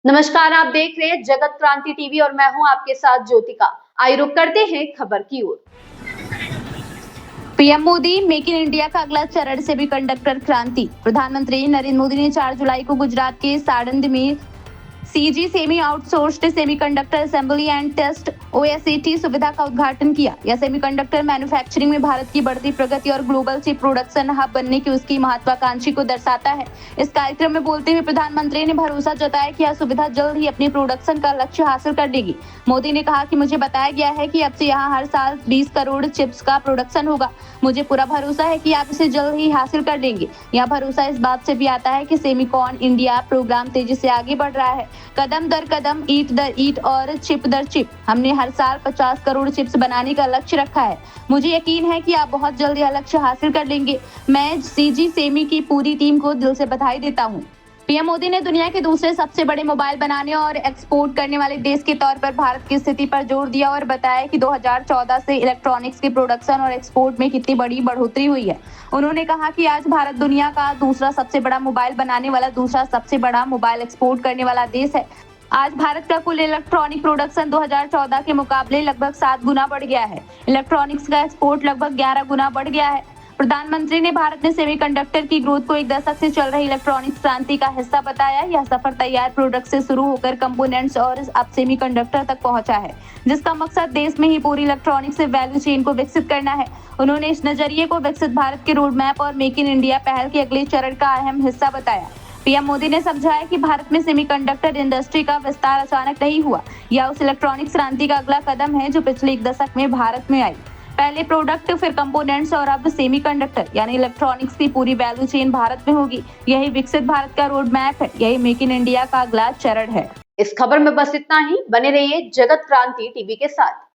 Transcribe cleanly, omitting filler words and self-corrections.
नमस्कार, आप देख रहे हैं जगत क्रांति टीवी और मैं हूं आपके साथ ज्योतिका। आइए रुक करते हैं खबर की ओर। PM Modi make in India का अगला चरण सेमीकंडक्टर क्रांति। प्रधानमंत्री नरेंद्र मोदी ने 4 जुलाई को गुजरात के साणंद में CG semi outsourced semiconductor assembly and test OSAT सुविधा का उद्घाटन किया। यह सेमीकंडक्टर मैन्युफैक्चरिंग में भारत की बढ़ती प्रगति और ग्लोबल चिप प्रोडक्शन हब बनने की उसकी महत्वाकांक्षी को दर्शाता है। इस कार्यक्रम में बोलते हुए प्रधानमंत्री ने भरोसा जताया कि यह सुविधा जल्द ही अपनी प्रोडक्शन का लक्ष्य हासिल कर लेगी। मोदी ने कहा कि मुझे बताया गया है कि अब से यहाँ हर साल 20 करोड़ चिप्स का प्रोडक्शन होगा। मुझे पूरा भरोसा है कि आप इसे जल्द ही हासिल कर लेंगे। यह भरोसा इस बात से भी आता है कि सेमीकॉन इंडिया प्रोग्राम तेजी से आगे बढ़ रहा है। कदम दर कदम, ईंट दर ईंट और चिप दर चिप हमने हर साल 50 करोड़ चिप्स बनाने का लक्ष्य रखा है। मुझे यकीन है कि आप बहुत जल्द यह लक्ष्य हासिल कर लेंगे। मैं सीजी सेमी की पूरी टीम को दिल से बधाई देता हूं। पीएम मोदी ने दुनिया के दूसरे सबसे बड़े मोबाइल बनाने और एक्सपोर्ट करने वाले देश के तौर पर भारत की स्थिति पर जोर दिया और बताया कि 2014 से इलेक्ट्रॉनिक्स के प्रोडक्शन और एक्सपोर्ट में कितनी बड़ी बढ़ोतरी हुई है। उन्होंने कहा कि आज भारत दुनिया का दूसरा सबसे बड़ा मोबाइल बनाने वाला, दूसरा सबसे बड़ा मोबाइल एक्सपोर्ट करने वाला देश है। आज भारत का कुल इलेक्ट्रॉनिक प्रोडक्शन 2014 के मुकाबले लगभग 7 गुना बढ़ गया है। इलेक्ट्रॉनिक्स का एक्सपोर्ट लगभग 11 गुना बढ़ गया है। प्रधानमंत्री ने भारत में सेमीकंडक्टर की ग्रोथ को एक दशक से चल रही इलेक्ट्रॉनिक्स क्रांति का हिस्सा बताया। यह सफर तैयार प्रोडक्ट से शुरू होकर कंपोनेंट्स और अब सेमीकंडक्टर तक पहुंचा है, जिसका मकसद देश में ही पूरी इलेक्ट्रॉनिक्स से वैल्यू चेन को विकसित करना है। उन्होंने इस नजरिए को विकसित भारत के रोड मैप और मेक इन इंडिया पहल के अगले चरण का अहम हिस्सा बताया। पीएम मोदी ने समझाया कि भारत में सेमीकंडक्टर इंडस्ट्री का विस्तार अचानक नहीं हुआ। यह उस इलेक्ट्रॉनिक्स क्रांति का अगला कदम है जो पिछले एक दशक में भारत में आई। पहले प्रोडक्ट, फिर कंपोनेंट्स और अब सेमीकंडक्टर यानी इलेक्ट्रॉनिक्स की पूरी वैल्यू चेन भारत में होगी। यही विकसित भारत का रोड मैप है, यही मेक इन इंडिया का अगला चरण है। इस खबर में बस इतना ही। बने रहिए जगत क्रांति टीवी के साथ।